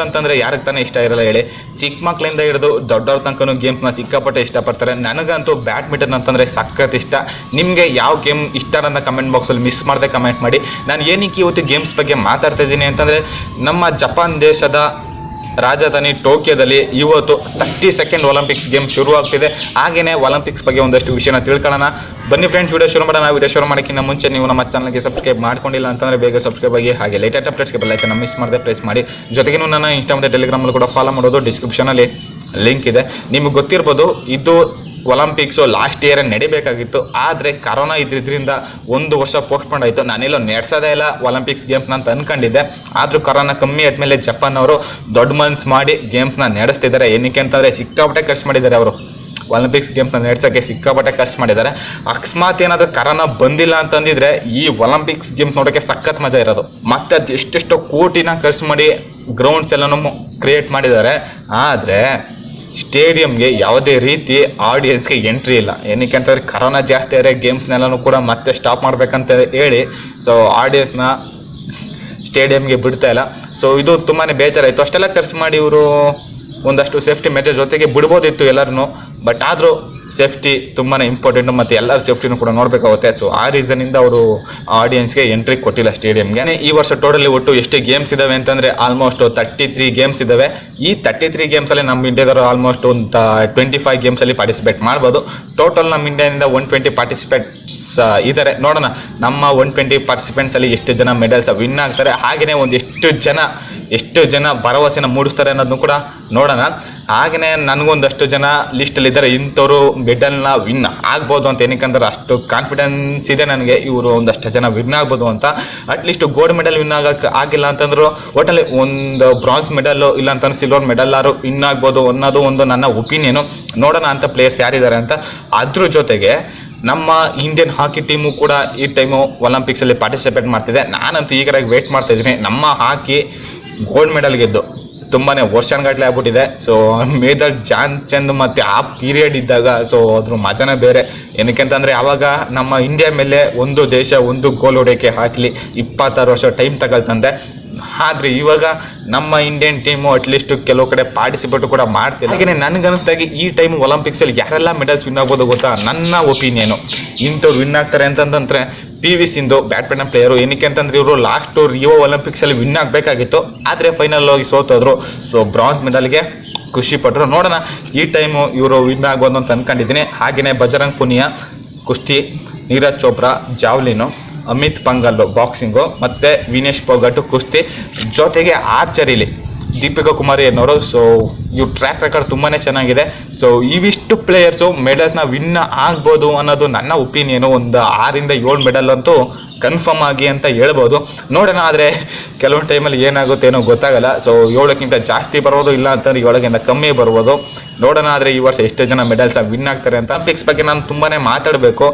ಅಂತಂದರೆ ಯಾರಿಗೆ ತಾನೇ ಇಷ್ಟ ಇರಲ್ಲ ಹೇಳಿ. ಚಿಕ್ಕ ಮಕ್ಕಳಿಂದ ಹಿಡಿದು ದೊಡ್ಡವ್ರ ತನಕನೂ ಗೇಮ್ಸ್ನ ಸಿಕ್ಕಾಪಟ್ಟೆ ಇಷ್ಟಪಡ್ತಾರೆ. ನನಗಂತೂ ಬ್ಯಾಡ್ಮಿಂಟನ್ ಅಂತಂದರೆ ಸಖತ್ ಇಷ್ಟ. ನಿಮಗೆ ಯಾವ ಗೇಮ್ ಇಷ್ಟ ಅಂತ ಕಮೆಂಟ್ ಬಾಕ್ಸಲ್ಲಿ ಮಿಸ್ ಮಾಡದೆ ಕಮೆಂಟ್ ಮಾಡಿ. ನಾನು ಏನಕ್ಕೆ ಇವತ್ತು ಗೇಮ್ಸ್ ಬಗ್ಗೆ ಮಾತಾಡ್ತಾ ಇದ್ದೀನಿ ಅಂತಂದರೆ, ನಮ್ಮ ಜಪಾನ್ ದೇಶದ ರಾಜಧಾನಿ ಟೋಕಿಯೋದಲ್ಲಿ ಇವತ್ತು 32nd ಒಲಿಂಪಿಕ್ಸ್ ಗೇಮ್ ಶುರು ಆಗ್ತಿದೆ. ಹಾಗೆಯೇ ಒಲಿಂಪಿಕ್ಸ್ ಬಗ್ಗೆ ಒಂದಷ್ಟು ವಿಷಯನ ತಿಳ್ಕೊಳ್ಳೋಣ ಬನ್ನಿ ಫ್ರೆಂಡ್ಸ್. ವಿಡಿಯೋ ಶುರು ಮಾಡೋಣ. ವಿಡಿಯೋ ಶುರು ಮಾಡೋಕ್ಕಿಂತ ಮುಂಚೆ ನೀವು ನಮ್ಮ ಚಾನಲ್ಗೆ ಸಬ್ಸ್ಕ್ರೈಬ್ ಮಾಡ್ಕೊಂಡಿಲ್ಲ ಅಂತಂದರೆ ಬೇಗ ಸಬ್ಸ್ಕ್ರೈಬ್ ಆಗಿ, ಹಾಗೆ ಲೇಟೆಸ್ಟ್ ಅಪ್ಡೇಟ್ಸ್ಗೆ ಬೆಲ್ ಐಕಾನ್ ಮಿಸ್ ಮಾಡದೆ ಪ್ರೆಸ್ ಮಾಡಿ. ಜೊತೆಗೆ ನನ್ನ ಇನ್ಸ್ಟಾ ಮತ್ತು ಟೆಲಿಗ್ರಾಮಲ್ಲಿ ಕೂಡ ಫಾಲೋ ಮಾಡೋದು, ಡಿಸ್ಕ್ರಿಪ್ಷನಲ್ಲಿ ಲಿಂಕ್ ಇದೆ. ನಿಮಗೆ ಗೊತ್ತಿರ್ಬೋದು, ಇದು ಒಲಿಂಪಿಕ್ಸು ಲಾಸ್ಟ್ ಇಯರ್ ನಡಿಬೇಕಾಗಿತ್ತು. ಆದರೆ ಕರೋನಾ ಇದ್ರಿಂದ 1 ವರ್ಷ ಪೋಸ್ಟ್ಪೋನ್ ಆಯಿತು. ನಾನೆಲ್ಲೋ ನಡೆಸೋದೇ ಇಲ್ಲ ಒಲಿಂಪಿಕ್ಸ್ ಗೇಮ್ಸ್ನ ಅಂತ ಅಂದ್ಕೊಂಡಿದ್ದೆ. ಆದರೂ ಕರೋನಾ ಕಮ್ಮಿ ಆದಮೇಲೆ ಜಪಾನ್ ಅವರು ದೊಡ್ಡ ಮನ್ಸು ಮಾಡಿ ಗೇಮ್ಸ್ನ ನಡೆಸ್ತಿದ್ದಾರೆ. ಏನಕ್ಕೆ ಅಂತಂದರೆ ಸಿಕ್ಕಾಪಟ್ಟೆ ಖರ್ಚು ಮಾಡಿದ್ದಾರೆ. ಅವರು ಒಲಿಂಪಿಕ್ಸ್ ಗೇಮ್ಸ್ನ ನಡೆಸೋಕ್ಕೆ ಸಿಕ್ಕಾಪಟ್ಟೆ ಖರ್ಚು ಮಾಡಿದ್ದಾರೆ. ಅಕಸ್ಮಾತ್ ಏನಾದರೂ ಕರೋನಾ ಬಂದಿಲ್ಲ ಅಂತಂದಿದ್ರೆ ಈ ಒಲಿಂಪಿಕ್ಸ್ ಗೇಮ್ಸ್ ನೋಡೋಕ್ಕೆ ಸಖತ್ ಮಜಾ ಇರೋದು. ಮತ್ತೆ ಅದು ಎಷ್ಟೆಷ್ಟೋ ಕೋಟಿನ ಖರ್ಚು ಮಾಡಿ ಗ್ರೌಂಡ್ಸ್ ಎಲ್ಲನೂ ಕ್ರಿಯೇಟ್ ಮಾಡಿದ್ದಾರೆ. ಆದರೆ ಸ್ಟೇಡಿಯಂಗೆ ಯಾವುದೇ ರೀತಿ ಆಡಿಯನ್ಸ್ಗೆ ಎಂಟ್ರಿ ಇಲ್ಲ. ಏನಕ್ಕೆ ಅಂತಂದರೆ ಕರೋನಾ ಜಾಸ್ತಿ ಆದರೆ ಗೇಮ್ಸ್ನೆಲ್ಲನೂ ಕೂಡ ಮತ್ತೆ ಸ್ಟಾಪ್ ಮಾಡಬೇಕಂತ ಹೇಳಿ ಸೊ ಆಡಿಯನ್ಸ್ನ ಸ್ಟೇಡಿಯಂಗೆ ಬಿಡ್ತಾ ಇಲ್ಲ. ಸೊ ಇದು ತುಂಬಾ ಬೇಜಾರಾಯಿತು. ಅಷ್ಟೆಲ್ಲ ಖರ್ಚು ಮಾಡಿ ಇವರು ಒಂದಷ್ಟು ಸೇಫ್ಟಿ ಮೆಜರ್ ಜೊತೆಗೆ ಬಿಡ್ಬೋದಿತ್ತು ಎಲ್ಲರೂ. ಬಟ್ ಆದರೂ ಸೇಫ್ಟಿ ತುಂಬಾ ಇಂಪಾರ್ಟೆಂಟು ಮತ್ತು ಎಲ್ಲರ ಸೇಫ್ಟಿನೂ ಕೂಡ ನೋಡಬೇಕಾಗುತ್ತೆ. ಸೊ ಆ ರೀಸನಿಂದ ಅವರು ಆಡಿಯನ್ಸ್ಗೆ ಎಂಟ್ರಿ ಕೊಟ್ಟಿಲ್ಲ ಸ್ಟೇಡಿಯಂಗೆ. ಈ ವರ್ಷ ಟೋಟಲಿ ಒಟ್ಟು ಎಷ್ಟು ಗೇಮ್ಸ್ ಇದ್ದಾವೆ ಅಂತಂದರೆ ಆಲ್ಮೋಸ್ಟ್ 33 ಗೇಮ್ಸ್ ಇದ್ದಾವೆ. ಈ 33 ಗೇಮ್ಸಲ್ಲಿ ನಮ್ಮ ಇಂಡಿಯಾದವರು ಆಲ್ಮೋಸ್ಟ್ ಒಂದು 25 ಗೇಮ್ಸಲ್ಲಿ ಪಾರ್ಟಿಸಿಪೇಟ್ ಮಾಡ್ಬೋದು. ಟೋಟಲ್ ನಮ್ಮ ಇಂಡಿಯಾದಿಂದ 120 ಪಾರ್ಟಿಸಿಪೇಟ್ಸ್ ಇದ್ದಾರೆ. ನೋಡೋಣ ನಮ್ಮ 120 ಪಾರ್ಟಿಸಿಪೆಂಟ್ಸಲ್ಲಿ ಎಷ್ಟು ಜನ ಮೆಡಲ್ಸ್ ವಿನ್ ಆಗ್ತಾರೆ, ಹಾಗೆಯೇ ಎಷ್ಟು ಜನ ಭರವಸೆನ ಮೂಡಿಸ್ತಾರೆ ಅನ್ನೋದನ್ನು ಕೂಡ ನೋಡೋಣ. ಹಾಗೆಯೇ ನನಗೊಂದಷ್ಟು ಜನ ಲಿಸ್ಟಲ್ಲಿದ್ದಾರೆ, ಇಂಥವ್ರು ಮೆಡಲ್ನ ವಿನ್ ಆಗ್ಬೋದು ಅಂತ. ಏನಕ್ಕಂದ್ರೆ ಅಷ್ಟು ಕಾನ್ಫಿಡೆನ್ಸ್ ಇದೆ ನನಗೆ, ಇವರು ಒಂದಷ್ಟು ಜನ ವಿನ್ ಆಗ್ಬೋದು ಅಂತ. ಅಟ್ಲೀಸ್ಟ್ ಗೋಲ್ಡ್ ಮೆಡಲ್ ವಿನ್ ಆಗಿಲ್ಲ ಅಂತಂದ್ರು ಒಟ್ಟಲ್ಲಿ ಒಂದು ಬ್ರಾನ್ಸ್ ಮೆಡಲ್ಲು ಇಲ್ಲ ಅಂತಂದ್ರೆ ಸಿಲ್ವರ್ ಮೆಡಲ್ಲಾರು ವಿನ್ ಆಗ್ಬೋದು ಅನ್ನೋದು ಒಂದು ನನ್ನ ಒಪಿನಿಯನು. ನೋಡೋಣ ಅಂತ ಪ್ಲೇಯರ್ಸ್ ಯಾರಿದ್ದಾರೆ ಅಂತ. ಅದ್ರ ಜೊತೆಗೆ ನಮ್ಮ ಇಂಡಿಯನ್ ಹಾಕಿ ಟೀಮು ಕೂಡ ಈ ಟೈಮು ಒಲಿಂಪಿಕ್ಸಲ್ಲಿ ಪಾರ್ಟಿಸಿಪೇಟ್ ಮಾಡ್ತಿದೆ. ನಾನಂತೂ ಈಗರಾಗಿ ವೇಟ್ ಮಾಡ್ತಾ ಇದ್ದೀನಿ. ನಮ್ಮ ಹಾಕಿ ಗೋಲ್ಡ್ ಮೆಡಲ್ ಗೆದ್ದು ತುಂಬಾ ವರ್ಷಗಟ್ಟಲೆ ಆಗ್ಬಿಟ್ಟಿದೆ. ಸೊ ಮೇಜರ್ ಜಾನ್ ಚಂದ್ ಮತ್ತು ಆ ಪೀರಿಯಡ್ ಇದ್ದಾಗ ಸೊ ಅದ್ರ ಮಜಾನೇ ಬೇರೆ. ಏನಕ್ಕೆ ಅಂತಂದರೆ ಆವಾಗ ನಮ್ಮ ಇಂಡಿಯಾ ಮೇಲೆ ಒಂದು ದೇಶ ಒಂದು ಗೋಲ್ ಹೊಡೆಯೋಕ್ಕೆ ಹಾಕಲಿ 26 ವರ್ಷ ಟೈಮ್ ತಗೊಳ್ತಂತೆ. ಆದರೆ ಇವಾಗ ನಮ್ಮ ಇಂಡಿಯನ್ ಟೀಮು ಅಟ್ಲೀಸ್ಟ್ ಕೆಲವು ಕಡೆ ಪಾರ್ಟಿಸಿಪೇಟ್ ಕೂಡ ಮಾಡ್ತಿಲ್ಲ. ಹಾಗೆಯೇ ನನಗನ್ನಿಸ್ದಾಗೆ ಈ ಟೈಮ್ ಒಲಿಂಪಿಕ್ಸಲ್ಲಿ ಯಾರೆಲ್ಲ ಮೆಡಲ್ಸ್ ವಿನ್ ಆಗ್ಬೋದು ಗೊತ್ತಾ? ನನ್ನ ಒಪಿನಿಯನು ಇಂಥವ್ರು ವಿನ್ ಆಗ್ತಾರೆ ಅಂತಂದ್ರೆ PV ಸಿಂಧು ಬ್ಯಾಡ್ಮಿಂಟನ್ ಪ್ಲೇಯರು. ಏನಕ್ಕೆ ಅಂತಂದ್ರೆ ಇವರು ಲಾಸ್ಟ್ ರಿಯೋ ಒಲಿಂಪಿಕ್ಸಲ್ಲಿ ವಿನ್ ಆಗಬೇಕಾಗಿತ್ತು, ಆದರೆ ಫೈನಲ್ ಹೋಗಿ ಸೋತೋದ್ರು. ಸೊ ಬ್ರಾನ್ಸ್ ಮೆಡಲ್ಗೆ ಖುಷಿ ಪಟ್ಟರು. ನೋಡೋಣ ಈ ಟೈಮು ಇವರು ವಿನ್ ಆಗ್ಬೋದು ಅಂತ ಅಂದ್ಕೊಂಡಿದ್ದೀನಿ. ಹಾಗೆಯೇ ಬಜರಂಗ್ ಪುನಿಯಾ ಕುಸ್ತಿ, ನೀರಜ್ ಚೋಪ್ರಾ ಜಾವ್ಲಿನು, ಅಮಿತ್ ಪಂಗಲ್ಲು ಬಾಕ್ಸಿಂಗು, ಮತ್ತು ವಿನೇಶ್ ಪೋಗಟ್ ಕುಸ್ತಿ, ಜೊತೆಗೆ ಆರ್ಚರಿಲಿ ದೀಪಿಕಾ ಕುಮಾರಿ ಅನ್ನೋರು. ಸೊ ಇವ್ರ ಟ್ರ್ಯಾಕ್ ರೆಕಾರ್ಡ್ ತುಂಬಾ ಚೆನ್ನಾಗಿದೆ. ಸೊ ಇವಿಷ್ಟು ಪ್ಲೇಯರ್ಸು ಮೆಡಲ್ಸ್ನ ವಿನ್ ಆಗ್ಬೋದು ಅನ್ನೋದು ನನ್ನ ಒಪಿನಿಯನು. ಒಂದು 6 ರಿಂದ 7 ಮೆಡಲ್ ಅಂತೂ ಕನ್ಫರ್ಮ್ ಆಗಿ ಅಂತ ಹೇಳ್ಬೋದು. ನೋಡೋಣ, ಆದರೆ ಕೆಲವೊಂದು ಟೈಮಲ್ಲಿ ಏನಾಗುತ್ತೆ ಏನೋ ಗೊತ್ತಾಗಲ್ಲ. ಸೊ 7ಕ್ಕಿಂತ ಜಾಸ್ತಿ ಬರ್ಬೋದು, ಇಲ್ಲ ಅಂತಂದ್ರೆ 7ಕ್ಕಿಂತ ಕಮ್ಮಿ ಬರ್ಬೋದು. ನೋಡೋಣ ಆದರೆ ಈ ವರ್ಷ ಎಷ್ಟು ಜನ ಮೆಡಲ್ಸ್ ವಿನ್ ಆಗ್ತಾರೆ ಅಂತ. ಒಲಿಂಪಿಕ್ಸ್ ಬಗ್ಗೆ ನಾನು ತುಂಬಾ ಮಾತಾಡಬೇಕು.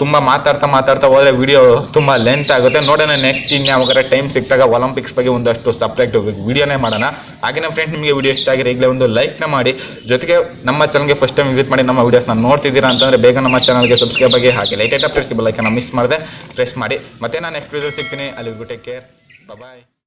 ತುಂಬ ಮಾತಾಡ್ತಾ ಹೋದರೆ ವಿಡಿಯೋ ತುಂಬ ಲೆಂತ್ ಆಗುತ್ತೆ. ನೋಡೋಣ ನೆಕ್ಸ್ಟ್ ಇನ್ಯಾವಾಗ ಟೈಮ್ ಸಿಕ್ಕಾಗ ಒಲಿಂಪಿಕ್ಸ್ ಬಗ್ಗೆ ಒಂದಷ್ಟು ಸಪ್ರೇಟ್ ವಿಡಿಯೋನೇ ಮಾಡೋಣ. ಹಾಗೆ ನಮ್ಮ ಫ್ರೆಂಡ್ಸ್ ನಿಮಗೆ ವಿಡಿಯೋ ಇಷ್ಟ ಆಗಿರೋ ಈಗಲೇ ಒಂದು ಲೈಕ್ನ ಮಾಡಿ. ಜೊತೆಗೆ ನಮ್ಮ ಚಾನಲ್ಗೆ ಫಸ್ಟ್ ಟೈಮ್ ವಿಸಿಟ್ ಮಾಡಿ ನಮ್ಮ ವಿಡಿಯೋಸ್ನ ನೋಡ್ತಿದ್ದೀರಾ ಅಂತಂದರೆ ಬೇಗ ನಮ್ಮ ಚಾನಲ್ಗೆ ಸಬ್ಸ್ಕ್ರೈಬ್ ಆಗಿ, ಹಾಗೆ ಲೇಟೆಸ್ಟ್ ಅಪ್ಡೇಟ್ಸ್ಗೆ ಬೆಲ್ ಐಕಾನ್ ಮಿಸ್ ಮಾಡದೆ ಪ್ರೆಸ್ ಮಾಡಿ. ಮತ್ತೆ ನಾನು ನೆಕ್ಸ್ಟ್ ವಿಡಿಯೋ ಸಿಗ್ತೀನಿ. ಅಲ್ಲಿ ಟೇಕ್ ಕೇರ್, ಬಾಯ್.